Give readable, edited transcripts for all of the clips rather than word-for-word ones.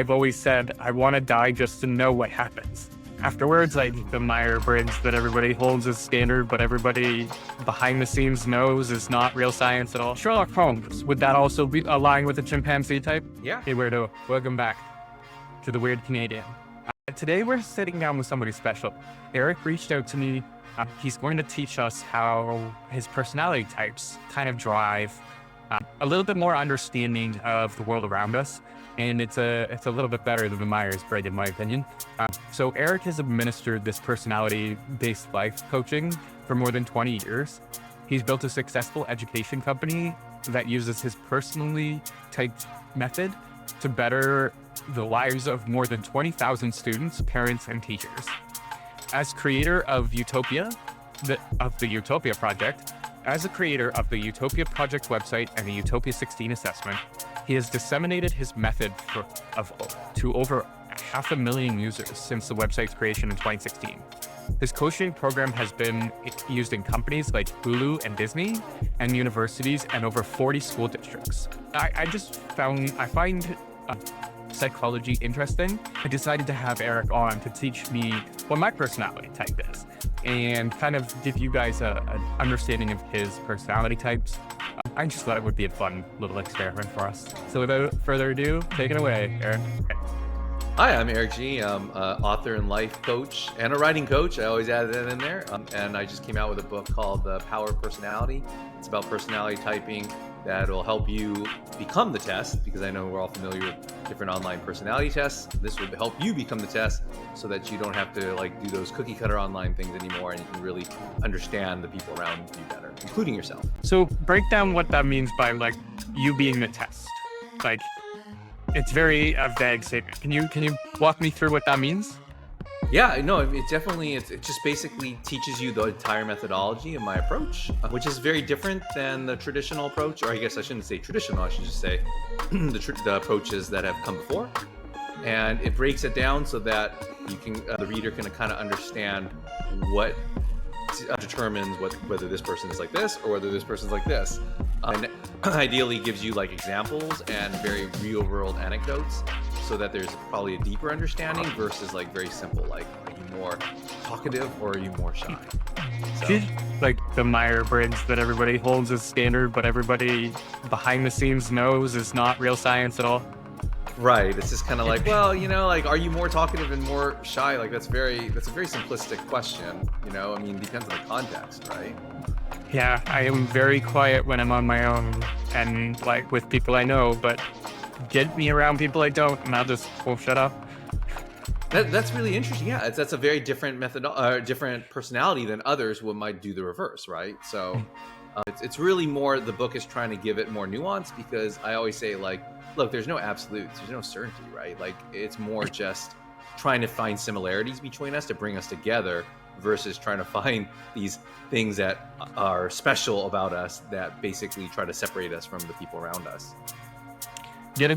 I've always said I want to die just to know what happens. Afterwards, I think the Myers Briggs that everybody holds as standard, but everybody behind the scenes knows is not real science at all. Sherlock Holmes, would that also be align with the chimpanzee type? Yeah. Hey, weirdo. Welcome back to the Weird Canadian. Today we're sitting down with somebody special. Eric reached out to me. He's going to teach us how his personality types kind of drive a little bit more understanding of the world around us. And it's a little bit better than the Myers Briggs, in my opinion. So Eric has administered this personality-based life coaching for more than 20 years. He's built a successful education company that uses his personally typed method to better the lives of more than 20,000 students, parents, and teachers. As creator of Youtopia, of the Youtopia Project, as a creator of the Youtopia Project website and the Youtopia 16 assessment, he has disseminated his method to over 500,000 users since the website's creation in 2016. His coaching program has been used in companies like Hulu and Disney, and universities, and over 40 school districts. I find psychology interesting. I decided to have Eric on to teach me what my personality type is and kind of give you guys an understanding of his personality types. I just thought it would be a fun little experiment for us. So without further ado, take it away, Eric. Hi, I'm Eric G. I'm an author and life coach and a writing coach. I always added that in there. And I just came out with a book called The Power of Personality. It's about personality typing that will help you become the test, because I know we're all familiar with different online personality tests. This will help you become the test so that you don't have to do those cookie cutter online things anymore, and you can really understand the people around you better, including yourself. So break down what that means by you being the test. It's very vague statement. Can you walk me through what that means? Yeah, no, it just basically teaches you the entire methodology of my approach, which is very different than the traditional approach, or I guess I shouldn't say traditional, I should just say the approaches that have come before. And it breaks it down so that you can, the reader can kind of understand what determines whether this person is like this or whether this person's like this. And ideally gives you examples and very real world anecdotes, so that there's probably a deeper understanding versus very simple, are you more talkative or are you more shy? So, the Myers Briggs that everybody holds as standard, but everybody behind the scenes knows is not real science at all. Right. It's just kind of well, are you more talkative and more shy? That's a very simplistic question. I mean, it depends on the context, right? Yeah, I am very quiet when I'm on my own and with people I know, but get me around people I don't, and I'll just shut up. That's really interesting. Yeah, that's a very different different personality than others who might do the reverse, right? So it's really more, the book is trying to give it more nuance, because I always say look, there's no absolutes, there's no certainty, right? It's more just trying to find similarities between us to bring us together, versus trying to find these things that are special about us that basically try to separate us from the people around us.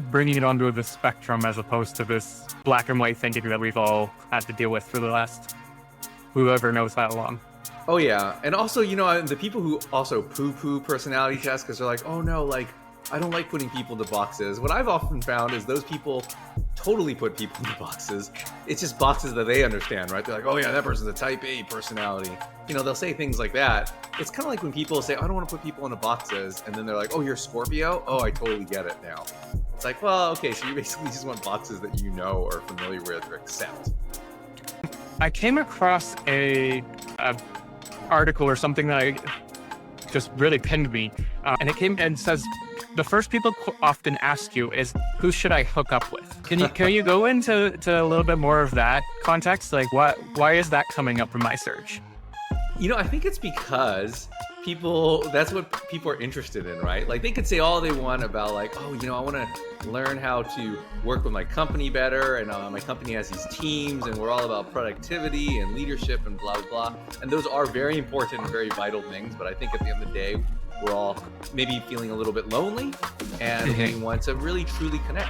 Bringing it onto the spectrum as opposed to this black and white thinking that we've all had to deal with for the last whoever knows how long. Oh yeah, and also the people who also poo-poo personality tests because they're oh no, I don't like putting people into boxes. What I've often found is those people totally put people into boxes. It's just boxes that they understand, right? They're oh yeah, that person's a type A personality. They'll say things like that. It's kind of like when people say, I don't want to put people into boxes, and then they're oh, you're Scorpio? Oh, I totally get it now. It's well, okay, so you basically just want boxes that you know or familiar with or accept. I came across a article or something that just really pinned me, and it came and says the first people often ask you is, who should I hook up with? Can you go into a little bit more of that context? Why is that coming up in my search? I think it's because that's what people are interested in, right? They could say all they want about oh, I want to learn how to work with my company better, and my company has these teams, and we're all about productivity and leadership and blah, blah, blah. And those are very important and very vital things, but I think at the end of the day, we're all maybe feeling a little bit lonely, and we want to really truly connect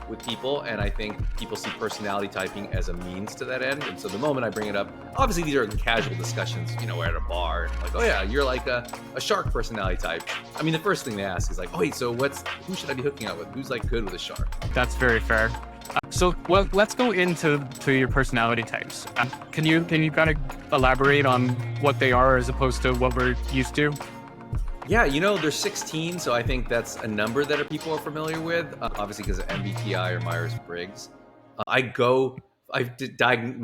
with people. And I think people see personality typing as a means to that end. And so the moment I bring it up, obviously these are casual discussions, we're at a bar, and oh yeah, you're a shark personality type. I mean, the first thing they ask is oh wait, so who should I be hooking up with? Who's good with a shark? That's very fair. So, well, let's go into your personality types. Can you kind of elaborate on what they are as opposed to what we're used to? Yeah, there's 16, so I think that's a number that people are familiar with, obviously because of MBTI or Myers Briggs. My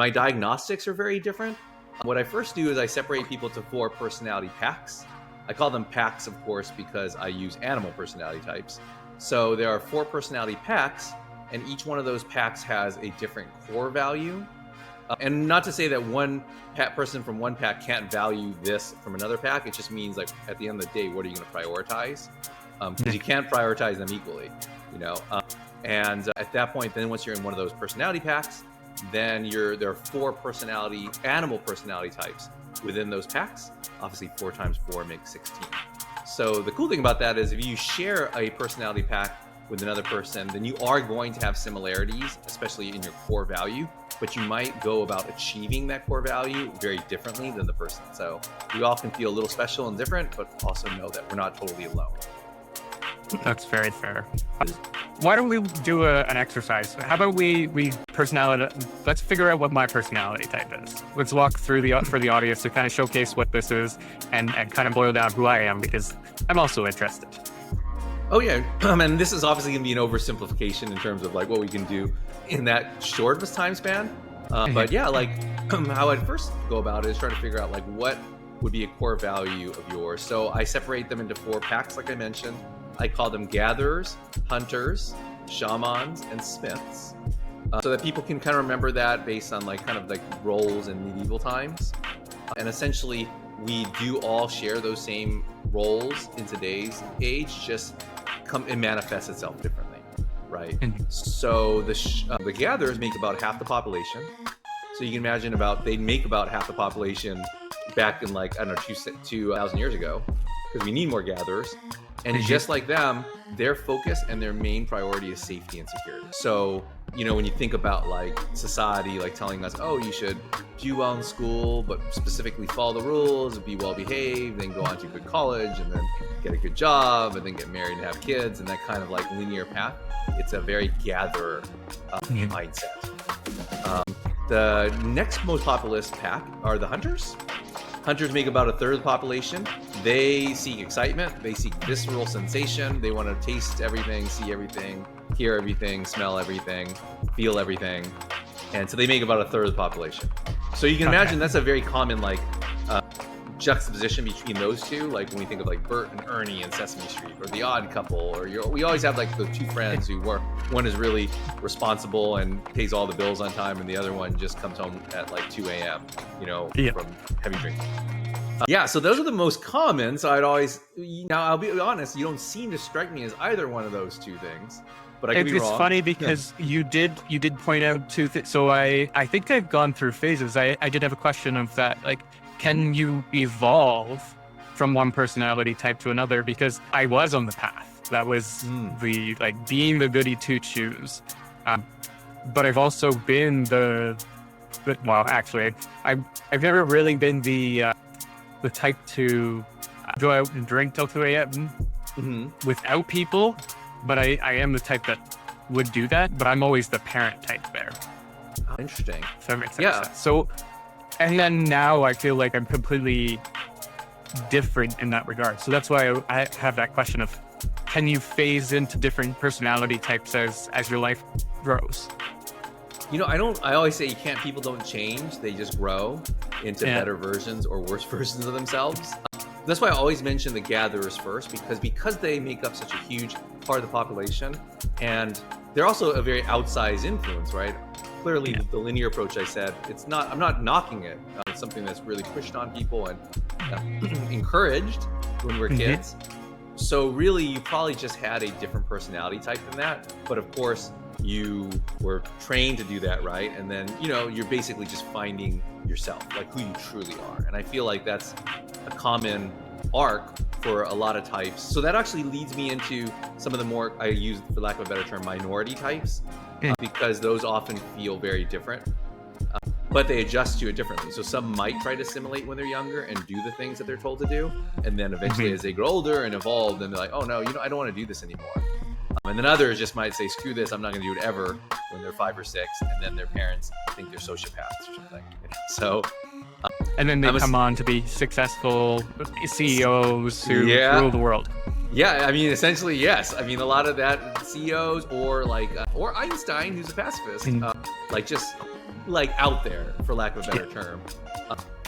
diagnostics are very different. What I first do is I separate people to 4 personality packs. I call them packs, of course, because I use animal personality types. So there are 4 personality packs, and each one of those packs has a different core value. And not to say that one person from one pack can't value this from another pack. It just means, like, at the end of the day, what are you going to prioritize? Because you can't prioritize them equally, And at that point, then once you're in one of those personality packs, then there are 4 animal personality types within those packs. Obviously, 4 times 4 makes 16. So the cool thing about that is if you share a personality pack with another person, then you are going to have similarities, especially in your core value, but you might go about achieving that core value very differently than the person. So we all can feel a little special and different, but also know that we're not totally alone. That's very fair. Why don't we do an exercise? How about we personality? Let's figure out what my personality type is. Let's walk through for the audience to kind of showcase what this is and kind of boil down who I am, because I'm also interested. Oh yeah, and this is obviously going to be an oversimplification in terms of like what we can do in that short of a time span. But yeah, like how I'd first go about it is try to figure out like what would be a core value of yours. So I separate them into 4 packs, like I mentioned. I call them gatherers, hunters, shamans, and smiths, so that people can kind of remember that based on like kind of like roles in medieval times. And essentially, we do all share those same roles in today's age, just it manifests itself differently, right? So the gatherers make about half the population. So you can imagine they'd make about half the population back in like, I don't know, 2,000 years ago, because we need more gatherers. And just like them, their focus and their main priority is safety and security. So, when you think about like society, like telling us, oh, you should do well in school, but specifically follow the rules, be well behaved, then go on to a good college, and then get a good job, and then get married and have kids, and that kind of like linear path. It's a very gatherer mindset. The next most populous pack are the hunters. Hunters make about 1/3 of the population. They seek excitement. They seek visceral sensation. They want to taste everything, see everything, hear everything, smell everything, feel everything. And so they make about 1/3 of the population. So you can imagine that's a very common like juxtaposition between those two. Like when we think of like Bert and Ernie in Sesame Street, or The Odd Couple, or we always have like the 2 friends who one is really responsible and pays all the bills on time, and the other one just comes home at like 2 a.m. From heavy drinking. So those are the most common. So I'll be honest, you don't seem to strike me as either one of those 2 things. But I could be wrong. It's funny because you did point out 2 things. So I think I've gone through phases. I did have a question of that, like, can you evolve from one personality type to another? Because I was on the path. That was the like being the goody 2-shoes. But I've also been I've never really been the type to go out and drink till 2 a.m. Without people. But I am the type that would do that. But I'm always the parent type there. Oh, interesting. So that makes sense. So. And then now I feel like I'm completely different in that regard. So that's why I have that question of, can you phase into different personality types as your life grows? I always say people don't change. They just grow into better versions or worse versions of themselves. That's why I always mention the gatherers first, because they make up such a huge part of the population, and they're also a very outsized influence, right? Clearly, the linear approach I said, I'm not knocking it. It's something that's really pushed on people and encouraged when we're kids. So really, you probably just had a different personality type than that. But of course, you were trained to do that, right? And then, you're basically just finding yourself, like who you truly are. And I feel like that's a common arc for a lot of types. So that actually leads me into some of the more, I use, for lack of a better term, minority types, because those often feel very different, but they adjust to it differently. So some might try to assimilate when they're younger and do the things that they're told to do. And then eventually as they grow older and evolve, then they're like, oh no, I don't want to do this anymore. And then others just might say, screw this, I'm not going to do it ever when they're 5 or 6, and then their parents think they're sociopaths or something. So, and then they come on to be successful CEOs who rule the world. Yeah, I mean, essentially, yes. I mean, a lot of that CEOs or Einstein, who's a pacifist, just out there, for lack of a better term.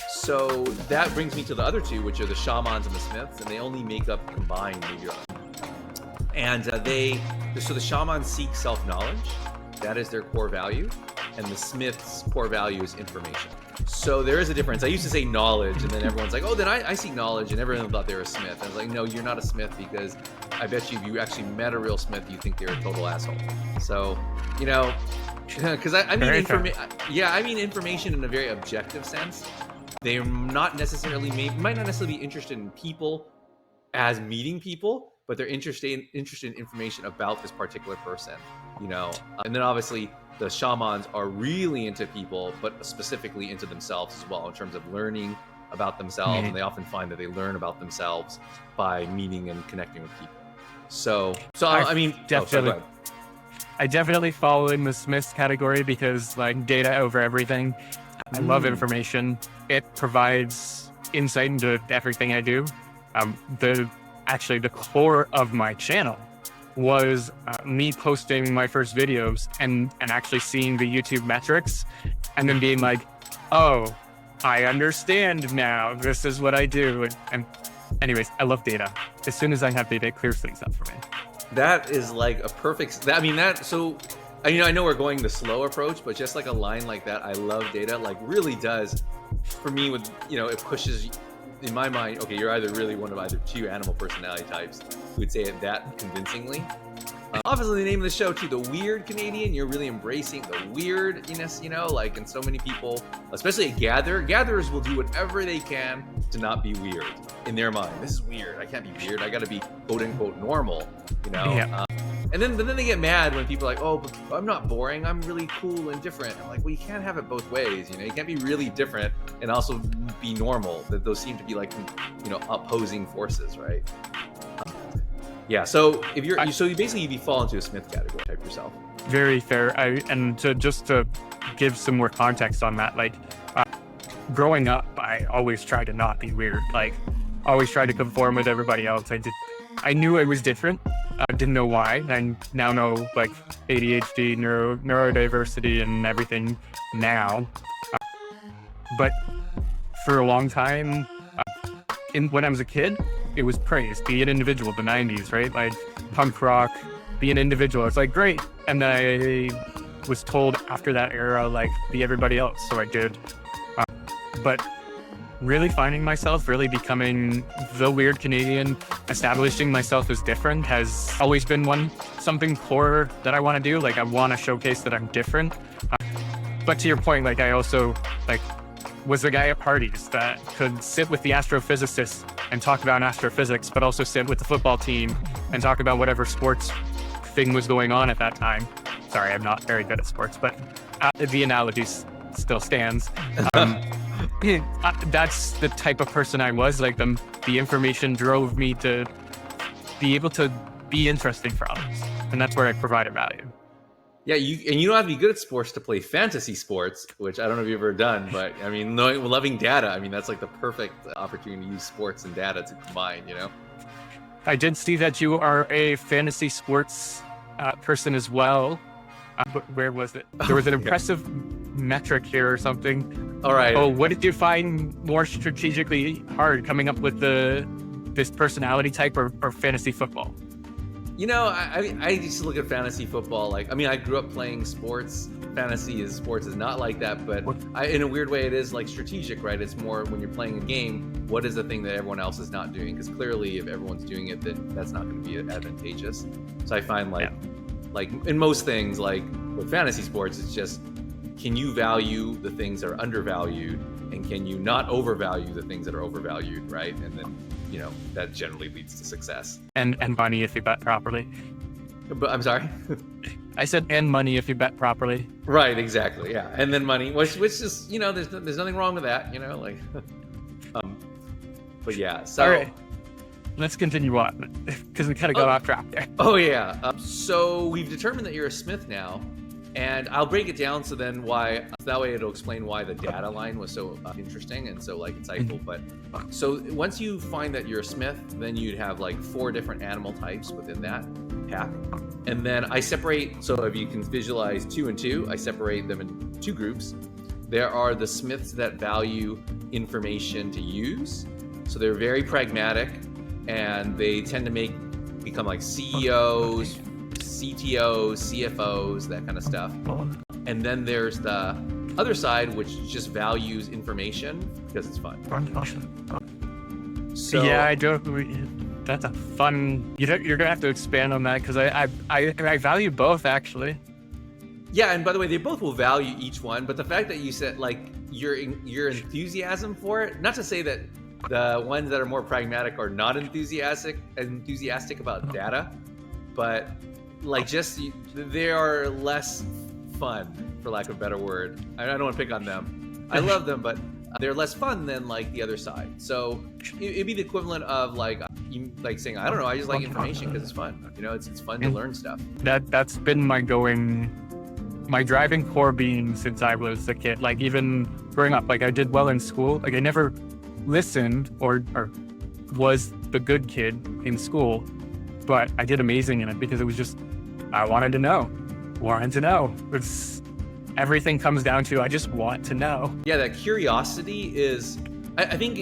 So that brings me to the other two, which are the shamans and the smiths, and they only make up combined maybe. And so the shamans seek self-knowledge. That is their core value. And the smith's core value is information. So there is a difference. I used to say knowledge, and then everyone's like, oh, then I seek knowledge, and everyone thought they were a smith. I was like, no, you're not a smith, because I bet you if you actually met a real smith, you think they're a total asshole. So, because I mean information in a very objective sense. They're not necessarily might not necessarily be interested in people as meeting people, but they're interested in information about this particular person, and then obviously the shamans are really into people, but specifically into themselves as well, in terms of learning about themselves. And they often find that they learn about themselves by meeting and connecting with people. So I mean, definitely, I definitely fall in the Smiths category, because data over everything. I love information. It provides insight into everything I do. The core of my channel was me posting my first videos and actually seeing the YouTube metrics, and then being like, oh, I understand now. This is what I do. And anyways, I love data. As soon as I have data, it clears things up for me. That is like a perfect. I know we're going the slow approach, but just like a line like that, I love data, really does, for me, with, it pushes, in my mind, okay, you're either really one of either two animal personality types who would say it that convincingly. Obviously, the name of the show, too, The Weird Canadian, you're really embracing the weirdness, and so many people, especially at gatherers will do whatever they can to not be weird in their mind. This is weird. I can't be weird. I got to be quote unquote normal, Yeah. And then they get mad when people are like, oh, but I'm not boring. I'm really cool and different. I'm like, well, you can't have it both ways. You can't be really different and also be normal. That those seem to be opposing forces, right? Yeah. So if you basically you fall into a Smith category type yourself. Very fair. To give some more context on that, growing up, I always tried to not be weird. Always tried to conform with everybody else. I knew I was different. I didn't know why. I now know ADHD, neurodiversity, and everything now. But for a long time, when I was a kid, it was praised. Be an individual. The 90s, right? Punk rock. Be an individual. It's great. And then I was told after that era, be everybody else. So I did. But really finding myself, really becoming the weird Canadian, establishing myself as different has always been something core that I want to do. I want to showcase that I'm different. But to your point, I also was the guy at parties that could sit with the astrophysicists and talk about astrophysics, but also sit with the football team and talk about whatever sports thing was going on at that time. Sorry, I'm not very good at sports, but the analogy still stands. That's the type of person I was. The information drove me to be able to be interesting for others, and that's where I provided value. Yeah, you don't have to be good at sports to play fantasy sports, which I don't know if you've ever done, but I mean, loving data, that's the perfect opportunity to use sports and data to combine. I did see that you are a fantasy sports person as well. But where was it? There was an impressive metric here or something. All right. Oh, what did you find more strategically hard, coming up with this personality type or fantasy football? I just look at fantasy football I grew up playing sports. Fantasy sports is not like that, but in a weird way, it is strategic, right? It's more when you're playing a game, what is the thing that everyone else is not doing? Because clearly, if everyone's doing it, then that's not going to be advantageous. So I find in most things, with fantasy sports, it's just, can you value the things that are undervalued, and can you not overvalue the things that are overvalued, right? And then, that generally leads to success. And money if you bet properly. But I'm sorry? I said, and money if you bet properly. Right, exactly, yeah. And then money, which is, there's nothing wrong with that, but yeah. So, all right. let's continue on because we kind of got off track there. Oh yeah. So we've determined that you're a smith now, and I'll break it down so that way it'll explain why the data line was so interesting and so like insightful. But so once you find that you're a smith, then you'd have like 4 different animal types within that pack. And then I separate, so if you can visualize 2 and 2, I separate them in 2 groups. There are the smiths that value information to use. So they're very pragmatic, and they tend to become like CEOs, CTOs, CFOs, that kind of stuff. And then there's the other side, which just values information because it's fun. So yeah, I don't. That's a fun. You're gonna have to expand on that because I value both actually. Yeah, and by the way, they both will value each one, but the fact that you said like your enthusiasm for it, not to say that the ones that are more pragmatic are not enthusiastic about data, but like just they are less fun, for lack of a better word. I don't want to pick on them. I love them, but they're less fun than like the other side. So it'd be the equivalent of like saying, I don't know, I just like information because it's fun. You know, it's fun to learn stuff. That's been my driving core being since I was a kid. Like even growing up, like I did well in school. Like I never listened or was the good kid in school, but I did amazing in it because it was just I wanted to know. It's everything comes down to I just want to know. Yeah, that curiosity is. I think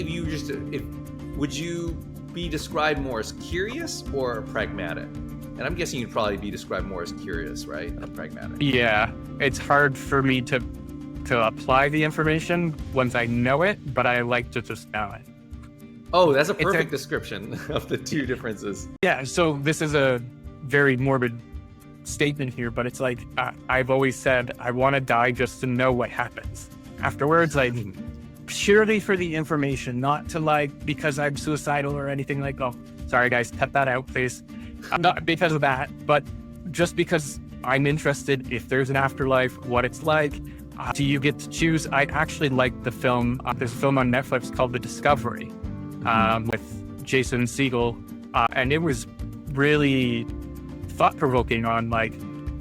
would you be described more as curious or pragmatic? And I'm guessing you'd probably be described more as curious, right? Not pragmatic. Yeah, it's hard for me to apply the information once I know it, but I like to just know it. Oh, that's a perfect description of the 2 differences. Yeah, so this is a very morbid statement here, but it's like I've always said I want to die just to know what happens afterwards, like purely for the information, not to like because I'm suicidal or anything like. Oh, sorry guys, cut that out, please. Not because of that, but just because I'm interested if there's an afterlife, what it's like. Do you get to choose? I actually like the film. There's a film on Netflix called The Discovery with Jason Segel, and it was really thought-provoking on like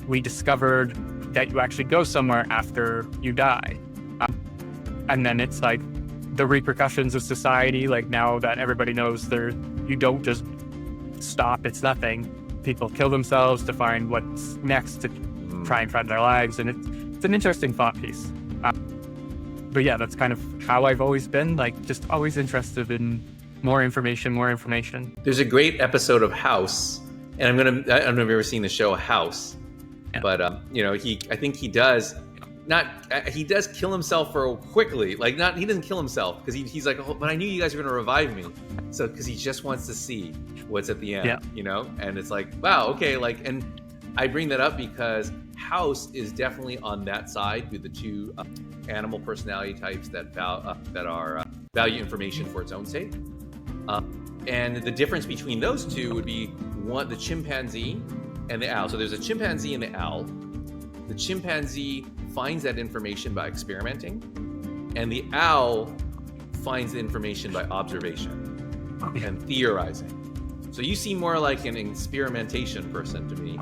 we discovered that you actually go somewhere after you die, and then it's like the repercussions of society. Like now that everybody knows you don't just stop, it's nothing. People kill themselves to find what's next to try and find their lives, and it's an interesting thought piece. But yeah, that's kind of how I've always been, like just always interested in more information. There's a great episode of House, and I don't know if you've ever seen the show House, yeah. But I think he does kill himself quickly. Like he doesn't kill himself because he's like, oh, but I knew you guys were gonna revive me. So because he just wants to see what's at the end, yeah. And it's like, wow, okay, like, and I bring that up because House is definitely on that side with the 2 animal personality types that value information for its own sake. And the difference between those 2 would be the chimpanzee and the owl. So there's a chimpanzee and the owl. The chimpanzee finds that information by experimenting, and the owl finds the information by observation and theorizing. So you seem more like an experimentation person to me.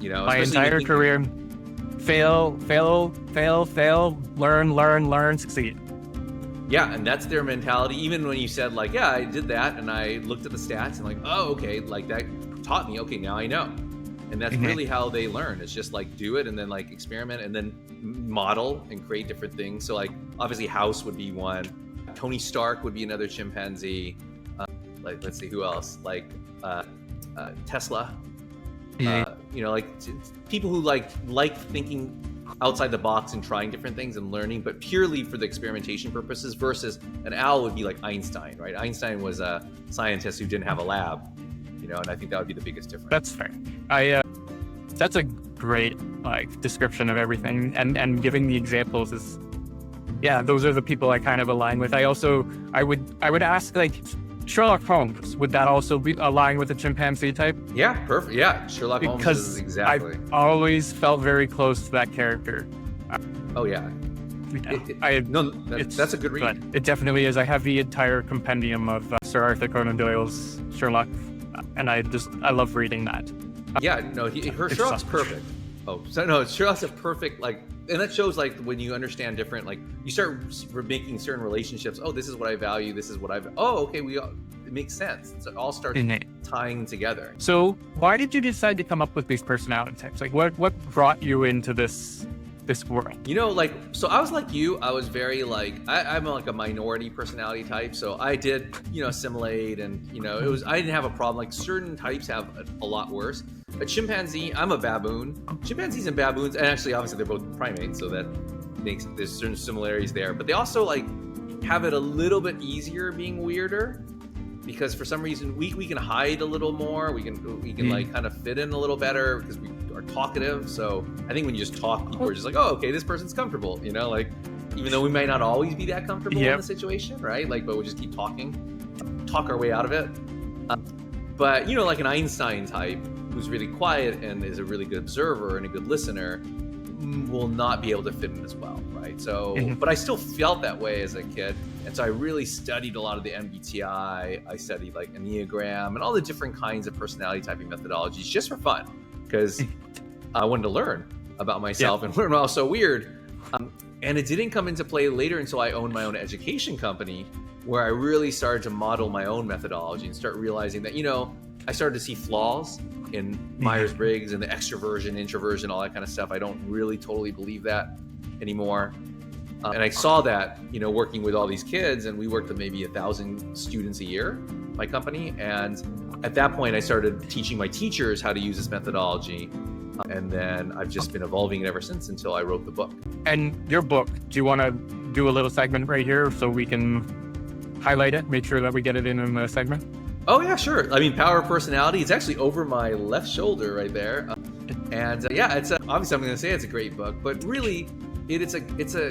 My entire career, fail, learn, succeed. Yeah, and that's their mentality. Even when you said like, yeah, I did that, and I looked at the stats, and like, oh, okay, like that taught me. Okay, now I know. And that's really how they learn. It's just like do it and then like experiment and then model and create different things. So like obviously House would be one. Tony Stark would be another chimpanzee. Like let's see who else. Like Tesla. Like people who like thinking outside the box and trying different things and learning, but purely for the experimentation purposes. Versus an owl would be like Einstein, right? Einstein was a scientist who didn't have a lab. And I think that would be the biggest difference. That's fair. That's a great description of everything, and giving the examples is, yeah, those are the people I kind of align with. I would ask like Sherlock Holmes, would that also be aligned with the chimpanzee type? Yeah, perfect. Yeah, Sherlock Holmes is exactly. I've always felt very close to that character. Oh yeah. No, that's a good read. It definitely is. I have the entire compendium of Sir Arthur Conan Doyle's Sherlock, and I love reading that. Yeah, no, Sherlock's perfect. Oh, so no, Sherlock's a perfect, like, and that shows, like, when you understand different, like, you start making certain relationships. Oh, this is what I value. This is what okay, it makes sense. So it all starts tying together. So why did you decide to come up with these personality types? Like, what brought you into this world? You know, like, so I was like you. I was very, like, I'm like a minority personality type. So I did, assimilate, and, I didn't have a problem. Like, certain types have a lot worse. A chimpanzee, I'm a baboon. Chimpanzees and baboons, and actually, obviously, they're both primates, so that there's certain similarities there. But they also, like, have it a little bit easier being weirder, because for some reason we can hide a little more. We can like kind of fit in a little better because we are talkative. So I think when you just talk, people are just like, oh, okay, this person's comfortable. Like, even though we might not always be that comfortable in the situation, right? Like, but we'll just keep talk our way out of it. But like an Einstein type, who's really quiet and is a really good observer and a good listener, will not be able to fit in as well, right? So, but I still felt that way as a kid, and so I really studied a lot of the MBTI. I studied, like, Enneagram and all the different kinds of personality typing methodologies just for fun, because I wanted to learn about myself and learn I was so weird. And it didn't come into play later until I owned my own education company, where I really started to model my own methodology and start realizing that, I started to see flaws in Myers Briggs and the extroversion, introversion, all that kind of stuff. I don't really totally believe that anymore. And I saw that, working with all these kids, and we worked with maybe 1,000 students a year, my company. And at that point, I started teaching my teachers how to use this methodology. And then I've just been evolving it ever since until I wrote the book. And your book, do you want to do a little segment right here so we can highlight it, make sure that we get it in the segment? Oh, yeah, sure. I mean, Power of Personality, it's actually over my left shoulder right there. It's obviously I'm going to say it's a great book, but really it's a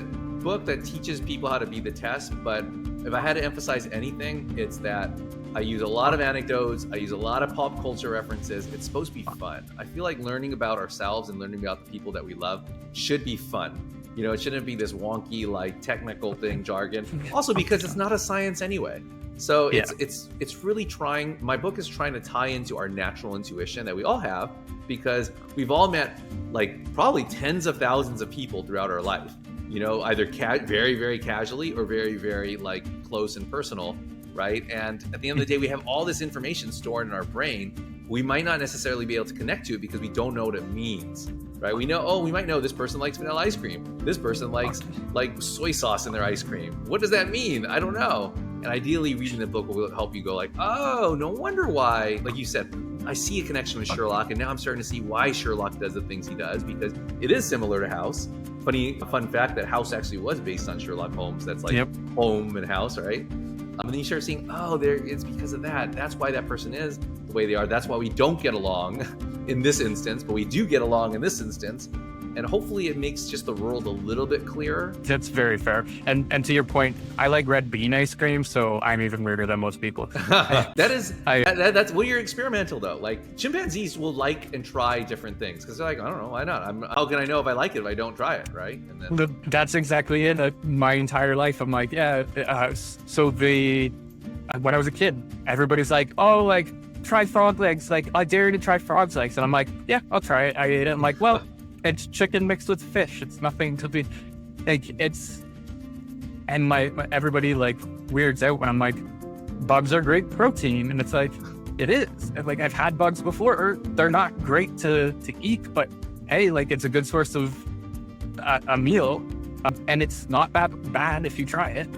book that teaches people how to be the test. But if I had to emphasize anything, it's that I use a lot of anecdotes. I use a lot of pop culture references. It's supposed to be fun. I feel like learning about ourselves and learning about the people that we love should be fun. It shouldn't be this wonky, like, technical thing, jargon. Also, because it's not a science anyway. So it's really trying. My book is trying to tie into our natural intuition that we all have, because we've all met, like, probably tens of thousands of people throughout our life. Either very, very casually or very, very, like, close and personal, right? And at the end of the day, we have all this information stored in our brain. We might not necessarily be able to connect to it because we don't know what it means, right? We know, we might know this person likes vanilla ice cream. This person likes, like, soy sauce in their ice cream. What does that mean? I don't know. And ideally, reading the book will help you go, like, oh, no wonder why. Like you said, I see a connection with Sherlock, and now I'm starting to see why Sherlock does the things he does, because it is similar to House. Fun fact that House actually was based on Sherlock Holmes. That's like home and house, right? And then you start seeing, it's because of that. That's why that person is the way they are. That's why we don't get along in this instance, but we do get along in this instance. And hopefully it makes just the world a little bit clearer. That's very fair. And to your point, I like red bean ice cream, so I'm even weirder than most people. That's you're experimental, though. Like, chimpanzees will like and try different things because they're like, I don't know, why not? How can I know if I like it if I don't try it, right? And then that's exactly it. My entire life, I'm like, when I was a kid, everybody's like, oh, like, try frog legs. Like, I dare you to try frog's legs. And I'm like, yeah, I'll try it. I ate it. I'm like, well, it's chicken mixed with fish. It's nothing to be like, and my everybody, like, weirds out when I'm like, bugs are great protein. And it's like, it is. And, like, I've had bugs before. They're not great to eat, but hey, like, it's a good source of a meal. And it's not that bad if you try it.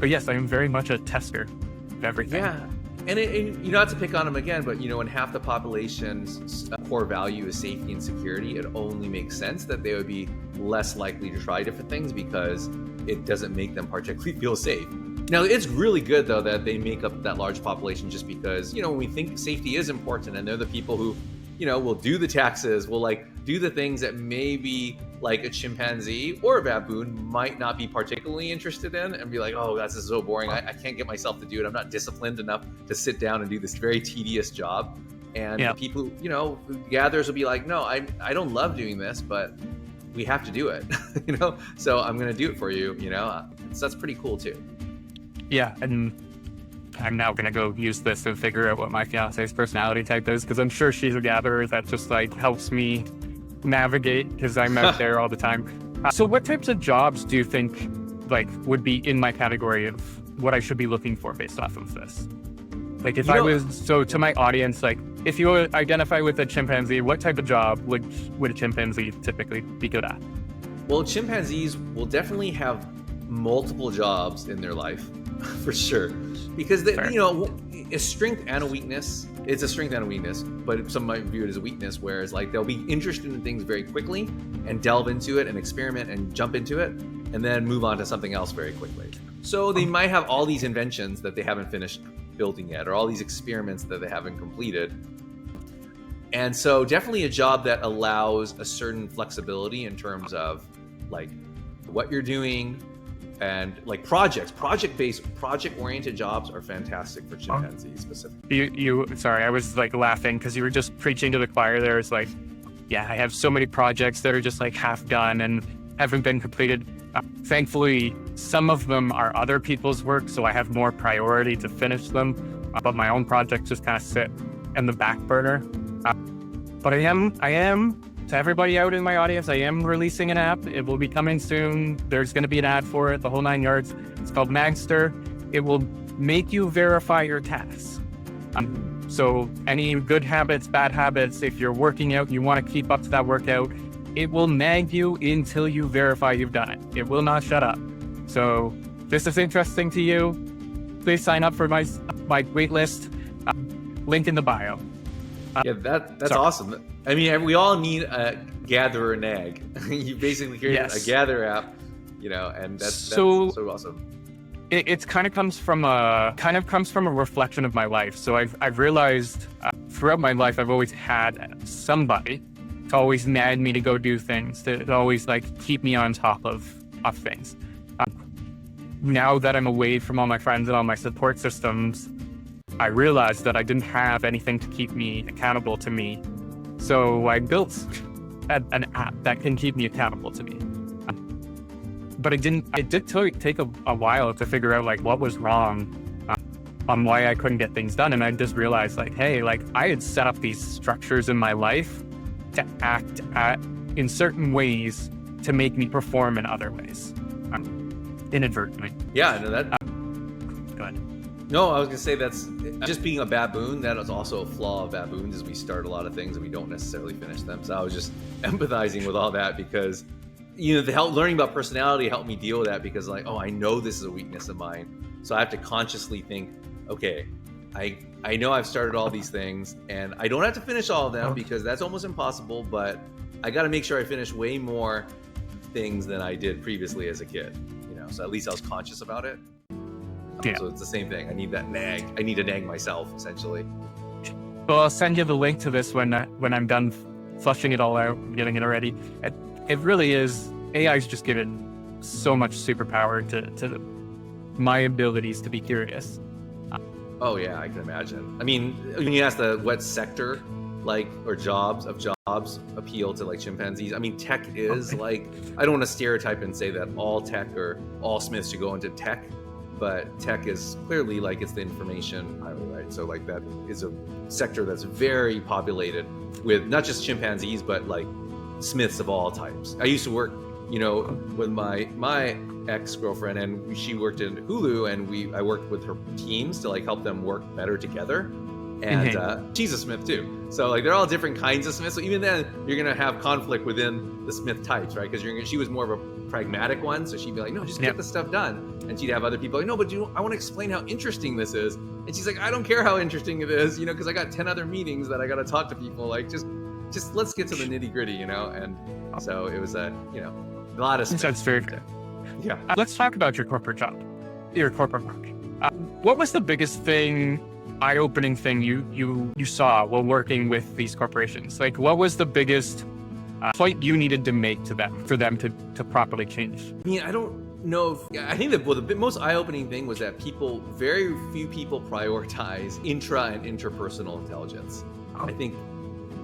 But yes, I am very much a tester of everything. Yeah. And not to pick on them again, but when half the population's core value is safety and security, it only makes sense that they would be less likely to try different things because it doesn't make them particularly feel safe. Now, it's really good, though, that they make up that large population, just because, when we think safety is important, and they're the people who, will do the taxes, will, like, do the things that maybe, like, a chimpanzee or a baboon might not be particularly interested in, and be like, oh, that's so boring. I can't get myself to do it. I'm not disciplined enough to sit down and do this very tedious job. And the people, the gatherers will be like, no, I don't love doing this, but we have to do it, you know? So I'm going to do it for you, you know? So that's pretty cool too. Yeah, and I'm now going to go use this to figure out what my fiance's personality type is, because I'm sure she's a gatherer that just like helps me navigate, because I'm out there all the time. So what types of jobs do you think like would be in my category of what I should be looking for based off of this? Like if so to my audience, like if you identify with a chimpanzee, what type of job would a chimpanzee typically be good at? Well, chimpanzees will definitely have multiple jobs in their life, for sure, because they, you know, a strength and a weakness. It's a strength and a weakness, but some might view it as a weakness. Whereas, like, they'll be interested in things very quickly and delve into it and experiment and jump into it, and then move on to something else very quickly. So they might have all these inventions that they haven't finished building yet, or all these experiments that they haven't completed. And so definitely a job that allows a certain flexibility in terms of like what you're doing, and like project-based, project-oriented jobs are fantastic for chimpanzees specifically. Sorry, I was like laughing because you were just preaching to the choir there. It's like, yeah, I have so many projects that are just like half done and haven't been completed. Thankfully, some of them are other people's work, so I have more priority to finish them. But my own projects just kind of sit in the back burner. But I am, to everybody out in my audience, I am releasing an app. It will be coming soon. There's going to be an ad for it, the whole 9 yards. It's called Magster. It will make you verify your tasks. So any good habits, bad habits, if you're working out, you want to keep up to that workout, it will nag you until you verify you've done it. It will not shut up. So if this is interesting to you, please sign up for my wait list. Link in the bio. Yeah, that's awesome. I mean, we all need a gatherer nag. You basically created a gather app, you know, and that's so awesome. It kind of comes from a reflection of my life. So I've realized throughout my life I've always had somebody to always nag me to go do things, to always like keep me on top of things. Now that I'm away from all my friends and all my support systems, I realized that I didn't have anything to keep me accountable to me. So I built an app that can keep me accountable to me. But it did take a while to figure out like what was wrong on why I couldn't get things done. And I just realized like, hey, like I had set up these structures in my life to act in certain ways to make me perform in other ways. Inadvertently. Yeah, no, that. Go ahead. No, I was gonna say that's just being a baboon. That is also a flaw of baboons, is we start a lot of things and we don't necessarily finish them. So I was just empathizing with all that because, you know, learning about personality helped me deal with that because like, oh, I know this is a weakness of mine. So I have to consciously think, okay, I know I've started all these things and I don't have to finish all of them because that's almost impossible, but I got to make sure I finish way more things than I did previously as a kid, you know, so at least I was conscious about it. Yeah. So it's the same thing. I need that nag. I need to nag myself, essentially. Well, I'll send you the link to this when I'm done flushing it all out, getting it already. It really is, AI's just given so much superpower to my abilities to be curious. Oh yeah, I can imagine. I mean, when you ask what sector, like, or jobs appeal to like chimpanzees, I mean, tech is like, I don't want to stereotype and say that all tech or all Smiths should go into tech, but tech is clearly like it's the information highway, right? So like that is a sector that's very populated with not just chimpanzees, but like Smiths of all types. I used to work, you know, with my ex-girlfriend, and she worked in Hulu, and I worked with her teams to like help them work better together. And she's a Smith too. So like they're all different kinds of Smiths. So even then you're gonna have conflict within the Smith types, right? Because she was more of a pragmatic one, so she'd be like, no, just get the stuff done. And she'd have other people like, no, but I want to explain how interesting this is. And she's like, I don't care how interesting it is, you know, because I got 10 other meetings that I got to talk to people. Like just let's get to the nitty gritty, you know. And so it was a lot of stuff. That's very fair. Yeah. Let's talk about your corporate job, your corporate work. What was the biggest eye-opening thing you saw while working with these corporations? Like, what was the biggest point you needed to make to them for them to properly change? I mean, I don't know I think that the most eye-opening thing was that very few people prioritize intra and interpersonal intelligence. I think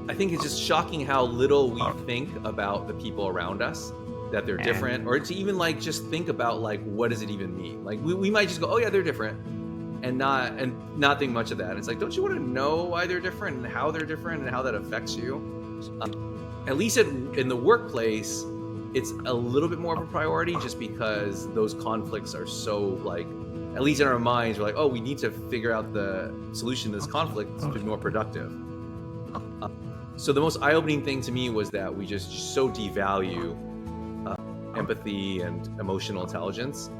I think it's just shocking how little we think about the people around us, that they're different, or to even like just think about like what does it even mean? Like we might just go, oh yeah, they're different, and not think much of that. It's like, don't you want to know why they're different and how they're different and how that affects you? At least in the workplace, it's a little bit more of a priority, just because those conflicts are so like, at least in our minds, we're like, oh, we need to figure out the solution to this conflict to be more productive. So the most eye-opening thing to me was that we just so devalue empathy and emotional intelligence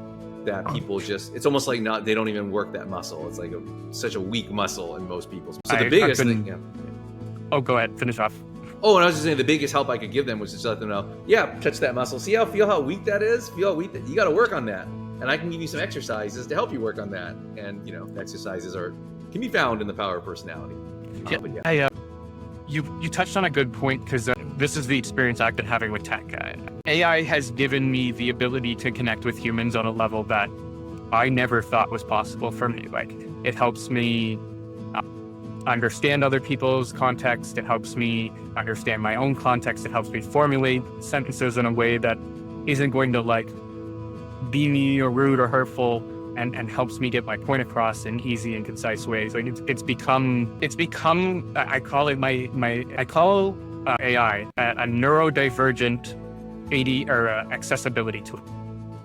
that people just, it's almost like they don't even work that muscle. It's like such a weak muscle in most people. So the biggest thing, yeah. Oh, go ahead, finish off. Oh, and I was just saying the biggest help I could give them was just let them know, yeah, touch that muscle. Feel how weak that is? Feel how weak that, you got to work on that. And I can give you some exercises to help you work on that. And, you know, the exercises can be found in the Power of Personality. You touched on a good point, because this is the experience I've been having with tech. AI has given me the ability to connect with humans on a level that I never thought was possible for me. Like, it helps me understand other people's context. It helps me understand my own context. It helps me formulate sentences in a way that isn't going to like be mean or rude or hurtful, and helps me get my point across in easy and concise ways. Like it's become I call it AI a neurodivergent accessibility tool,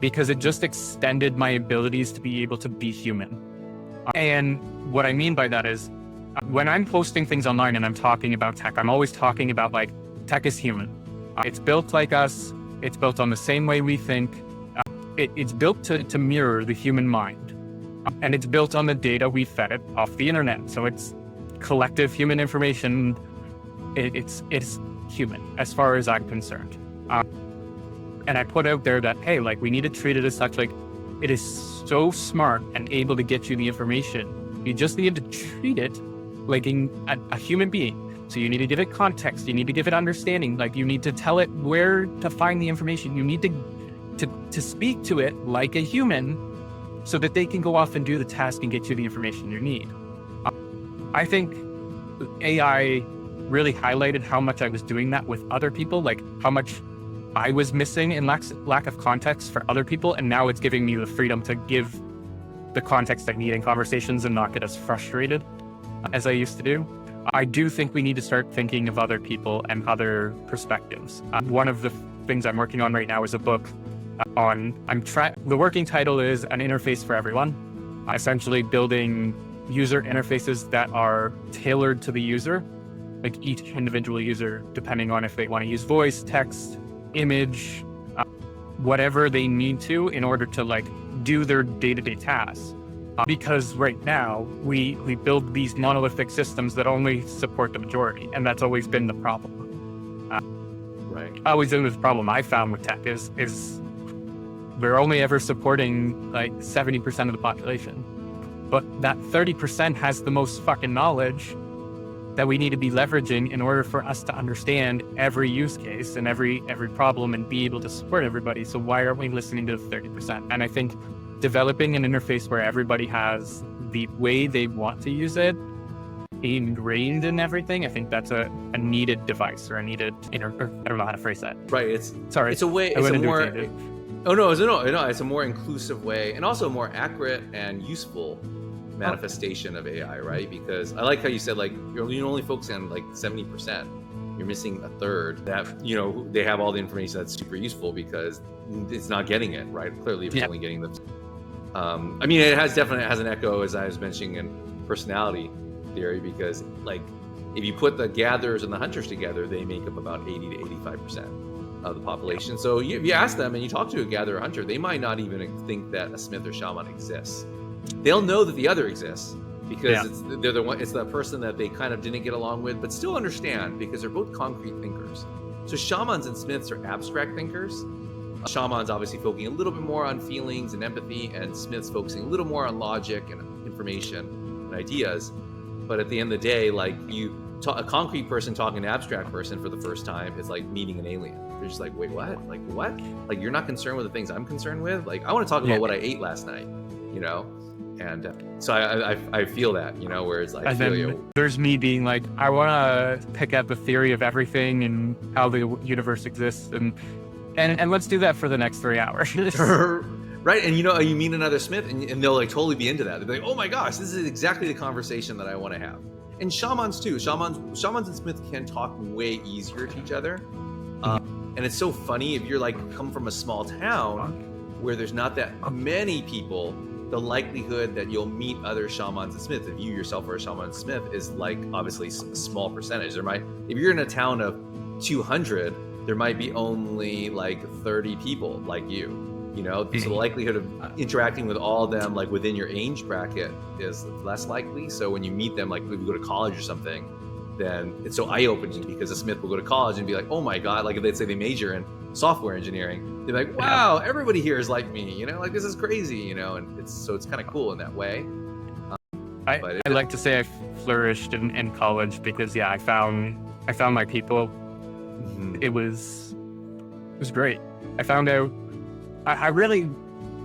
because it just extended my abilities to be able to be human. And what I mean by that is, when I'm posting things online and I'm talking about tech, I'm always talking about like, tech is human. It's built like us. It's built on the same way we think. It's built to mirror the human mind. And it's built on the data we fed it off the internet. So it's collective human information. It's human as far as I'm concerned. And I put out there that, hey, like, we need to treat it as such. Like, it is so smart and able to get you the information. You just need to treat it like a human being. So you need to give it context. You need to give it understanding. Like, you need to tell it where to find the information. You need to speak to it like a human, so that they can go off and do the task and get you the information you need. I think AI really highlighted how much I was doing that with other people, like how much I was missing in lack of context for other people. And now it's giving me the freedom to give the context I need in conversations and not get as frustrated as I used to do. I do think we need to start thinking of other people and other perspectives. One of the things I'm working on right now is a book the working title is An Interface for Everyone, essentially building user interfaces that are tailored to the user, like each individual user, depending on if they want to use voice, text, image, whatever they need to in order to like do their day-to-day tasks. Because right now we build these monolithic systems that only support the majority, and that's always been the problem. Always been the problem I found with tech is we're only ever supporting like 70% of the population, but that 30% has the most fucking knowledge that we need to be leveraging in order for us to understand every use case and every problem and be able to support everybody. So why aren't we listening to the 30%? And I think developing an interface where everybody has the way they want to use it ingrained in everything, I think that's a needed device, or a needed I don't know how to phrase that. Right. It's a more inclusive way, and also a more accurate and useful manifestation of AI, right? Because I like how you said, like, you're only focusing on like 70%. You're missing a third that, you know, they have all the information that's super useful because it's not getting it, right? Clearly, it's only getting the. I mean, it has an echo, as I was mentioning, in personality theory, because like if you put the gatherers and the hunters together, they make up about 80 to 85% of the population. So if you ask them and you talk to a gatherer hunter, they might not even think that a smith or shaman exists. They'll know that the other exists because they're the one. It's the person that they kind of didn't get along with, but still understand, because they're both concrete thinkers. So shamans and smiths are abstract thinkers. Shamans obviously focusing a little bit more on feelings and empathy, and smiths focusing a little more on logic and information and ideas. But at the end of the day, like, a concrete person talking to an abstract person for the first time is like meeting an alien. They're just like, wait, what? Like, what? Like, you're not concerned with the things I'm concerned with? Like, I want to talk about what I ate last night, you know? And so I feel that, you know, whereas like, I And feel then you. there's me being like, I want to pick up the theory of everything and how the universe exists, and let's do that for the next 3 hours. Right, and you know, you meet another Smith, and they'll like totally be into that. They'll be like, "Oh my gosh, this is exactly the conversation that I want to have." And shamans too. Shamans and Smiths can talk way easier to each other. And it's so funny if you're like come from a small town where there's not that many people. The likelihood that you'll meet other shamans and Smiths, if you yourself are a shaman and Smith, is like obviously a small percentage. If you're in a town of 200, there might be only like 30 people like you. You know, so the likelihood of interacting with all of them, like within your age bracket, is less likely. So when you meet them, like if you go to college or something, then it's so eye-opening because a Smith will go to college and be like, "Oh my god!" Like if they say they major in software engineering, they're like, "Wow, everybody here is like me." You know, like this is crazy. You know, and it's kind of cool in that way. I like to say I flourished in college because I found my people. Mm-hmm. It was great. I found out. I really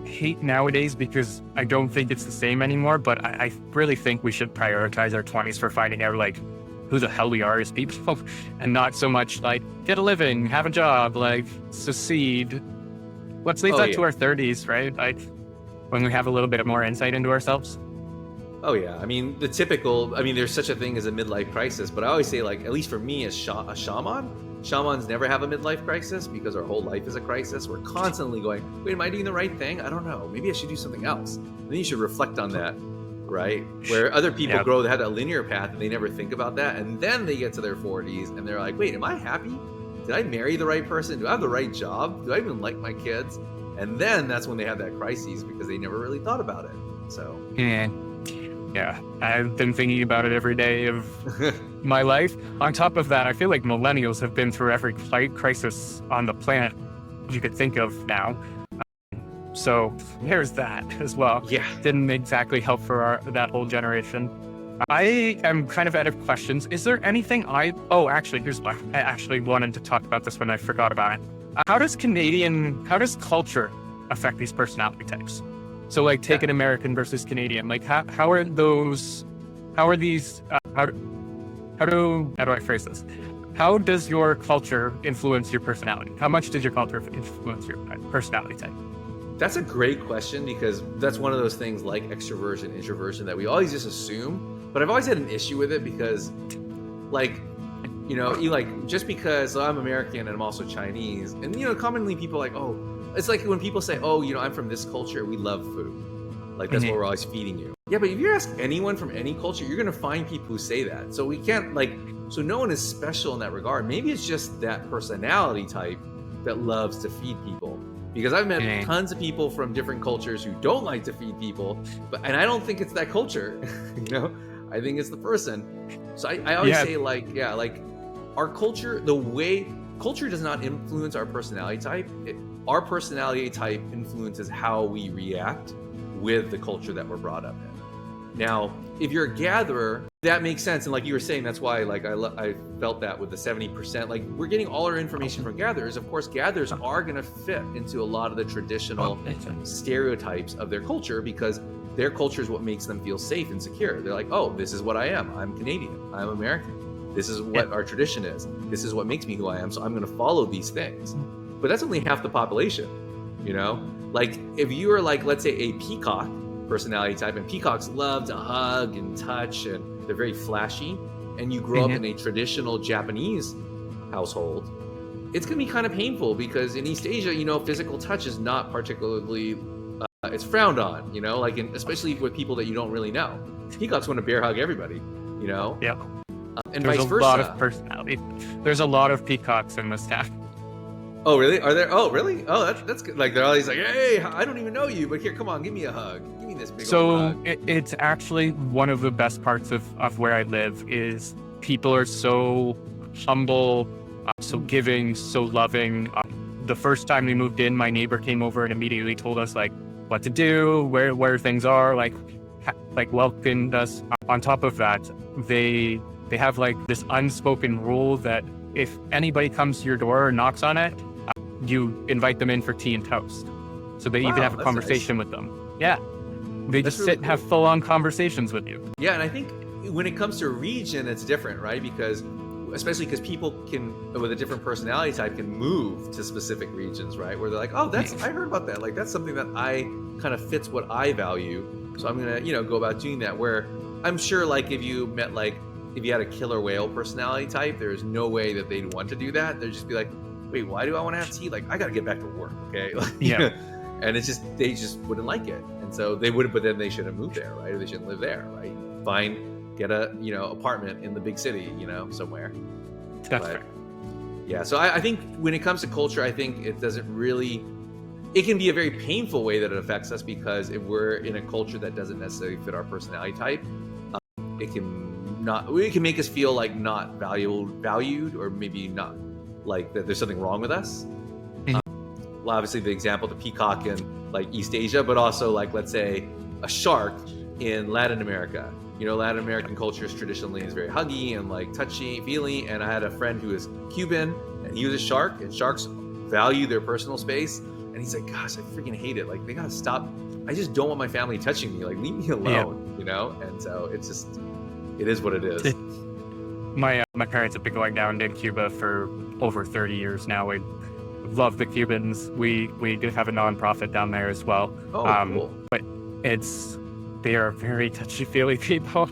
hate nowadays because I don't think it's the same anymore, but I really think we should prioritize our 20s for finding out like who the hell we are as people and not so much like get a living, have a job, like succeed. Let's leave that to our 30s, right? Like when we have a little bit more insight into ourselves. Oh yeah, I mean there's such a thing as a midlife crisis, but I always say like, at least for me as a shaman, shamans never have a midlife crisis because our whole life is a crisis. We're constantly going, wait, am I doing the right thing? I don't know. Maybe I should do something else. And then you should reflect on that, right? Where other people grow, they have that linear path and they never think about that. And then they get to their 40s and they're like, wait, am I happy? Did I marry the right person? Do I have the right job? Do I even like my kids? And then that's when they have that crisis because they never really thought about it. So yeah, I've been thinking about it every day of my life. On top of that, I feel like millennials have been through every crisis on the planet you could think of now. So there's that as well. Yeah. Didn't exactly help for that whole generation. I am kind of out of questions. Is there anything here's one. I actually wanted to talk about this when I forgot about it. How does culture affect these personality types? So like take an American versus Canadian, like how do I phrase this? How does your culture influence your personality? How much does your culture influence your personality type? That's a great question because that's one of those things like extroversion, introversion that we always just assume, but I've always had an issue with it because like, you know, just because I'm American and I'm also Chinese, and you know, commonly people are like, oh, it's like when people say, oh, you know, I'm from this culture, we love food. Like that's what we're always feeding you. Yeah, but if you ask anyone from any culture, you're gonna find people who say that. So we can't so no one is special in that regard. Maybe it's just that personality type that loves to feed people. Because I've met tons of people from different cultures who don't like to feed people, and I don't think it's that culture, you know? I think it's the person. So I always say our culture, culture does not influence our personality type. Our personality type influences how we react with the culture that we're brought up in. Now, if you're a gatherer, that makes sense. And like you were saying, that's why I felt that with the 70%. Like we're getting all our information from gatherers. Of course, gatherers are going to fit into a lot of the traditional stereotypes of their culture because their culture is what makes them feel safe and secure. They're like, oh, this is what I am. I'm Canadian. I'm American. This is what our tradition is. This is what makes me who I am. So I'm going to follow these things. But that's only half the population, you know? Like if you are like, let's say a peacock personality type, and peacocks love to hug and touch and they're very flashy, and you grow up in a traditional Japanese household, it's going to be kind of painful because in East Asia, you know, physical touch is not particularly, it's frowned on, you know, like especially with people that you don't really know. Peacocks want to bear hug everybody, you know? Yeah. And There's vice versa. There's a lot of personality. There's a lot of peacocks in this town. Oh, really? Are there? Oh, really? Oh, that's good. Like they're always like, hey, I don't even know you, but here, come on, give me a hug. Give me this big old hug. So it's actually one of the best parts of where I live is people are so humble, so giving, so loving. The first time we moved in, my neighbor came over and immediately told us like what to do, where things are, like welcomed us. On top of that, they have like this unspoken rule that if anybody comes to your door or knocks on it, you invite them in for tea and toast. So they even have a conversation with them. Yeah. They That's just really sit and have full-on conversations with you. Yeah, and I think when it comes to a region, it's different, right? Because especially because people can, with a different personality type, can move to specific regions, right? Where they're like, oh, that's, I heard about that. Like, that's something that I kind of fits what I value. So I'm going to, go about doing that. Where I'm sure, like, if you met, like, if you had a killer whale personality type, there's no way that they'd want to do that. They'd just be like, wait, why do I want to have tea? Like, I got to get back to work, okay? Like, Yeah. And it's just, they just wouldn't like it. And so they would, but then they shouldn't move there, right? Or they shouldn't live there, right? Get a, apartment in the big city, somewhere. That's fair. Yeah, so I think when it comes to culture, I think it doesn't really, it can be a very painful way that it affects us, because if we're in a culture that doesn't necessarily fit our personality type, it can make us feel like not valued, or maybe not, like that there's something wrong with us. Well, obviously the example, the peacock in like East Asia, but also like, let's say a shark in Latin America. Latin American culture traditionally is very huggy and like touchy feely. And I had a friend who is Cuban, and he was a shark, and sharks value their personal space. And he's like, gosh, I freaking hate it. Like, they gotta stop. I just don't want my family touching me. Like, leave me alone, And so it's just, it is what it is. My parents have been going down to Cuba for over 30 years now. We love the Cubans. We do have a nonprofit down there as well. Oh, cool. But they are very touchy-feely people.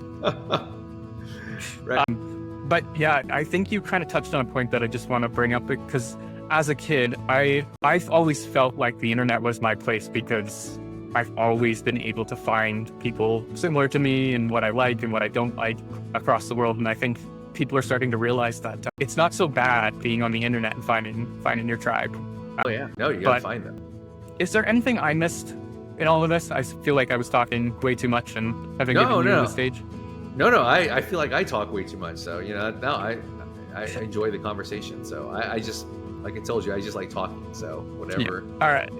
Right. But yeah, I think you kind of touched on a point that I just want to bring up, because as a kid, I've always felt like the internet was my place, because I've always been able to find people similar to me and what I like and what I don't like across the world. And I think people are starting to realize that it's not so bad being on the internet and finding your tribe. Oh yeah, no, you gotta find them. Is there anything I missed in all of this? I feel like I was talking way too much and having given you the stage. No, I feel like I talk way too much. So I enjoy the conversation. So I just, like I told you, I just like talking. So whatever. Yeah. All right.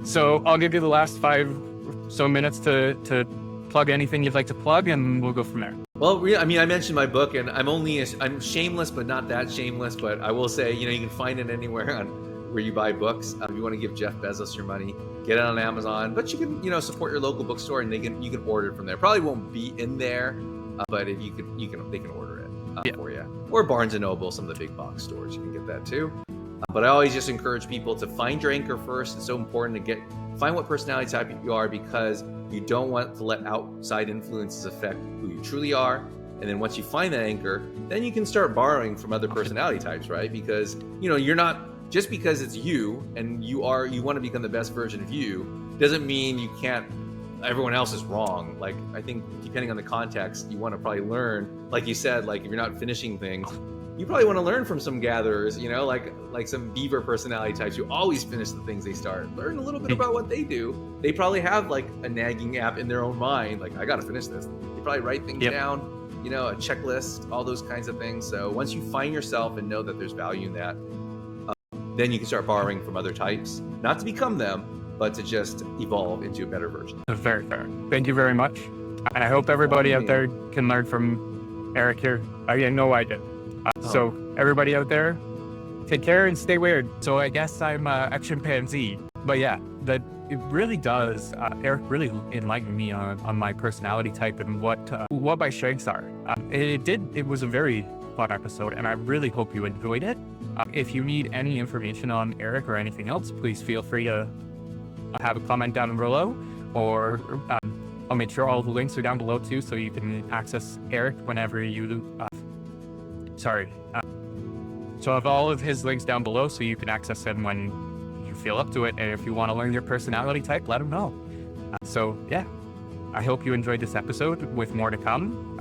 So I'll give you the last 5 so minutes to plug anything you'd like to plug, and we'll go from there. Well, I mentioned my book, and I'm shameless, but not that shameless. But I will say, you can find it anywhere on where you buy books. If you want to give Jeff Bezos your money, get it on Amazon. But you can, support your local bookstore, and you can order it from there. Probably won't be in there, but if they can order it for you. Or Barnes and Noble, some of the big box stores, you can get that too. But I always just encourage people to find your anchor first. It's so important to find what personality type you are, because you don't want to let outside influences affect who you truly are. And then once you find that anchor, then you can start borrowing from other personality types, right? Because, you're not, just because it's you and you want to become the best version of you, doesn't mean you can't, everyone else is wrong. Like, I think depending on the context, you want to probably learn, like you said, like if you're not finishing things, you probably want to learn from some gatherers, like some beaver personality types who always finish the things they start. Learn a little bit about what they do. They probably have like a nagging app in their own mind, like, I got to finish this. They probably write things down, a checklist, all those kinds of things. So once you find yourself and know that there's value in that, then you can start borrowing from other types, not to become them, but to just evolve into a better version. Very fair. Thank you very much. And I hope everybody out there can learn from Eric here. I know I did. So everybody out there, take care and stay weird. So I guess I'm a chimpanzee. But yeah, that it really does. Eric really enlightened me on my personality type and what my strengths are. It was a very fun episode, and I really hope you enjoyed it. If you need any information on Eric or anything else, please feel free to have a comment down below, or I'll make sure all the links are down below too, so you can access Eric whenever you so I have all of his links down below, so you can access them when you feel up to it. And if you want to learn your personality type, let him know. So yeah, I hope you enjoyed this episode with more to come.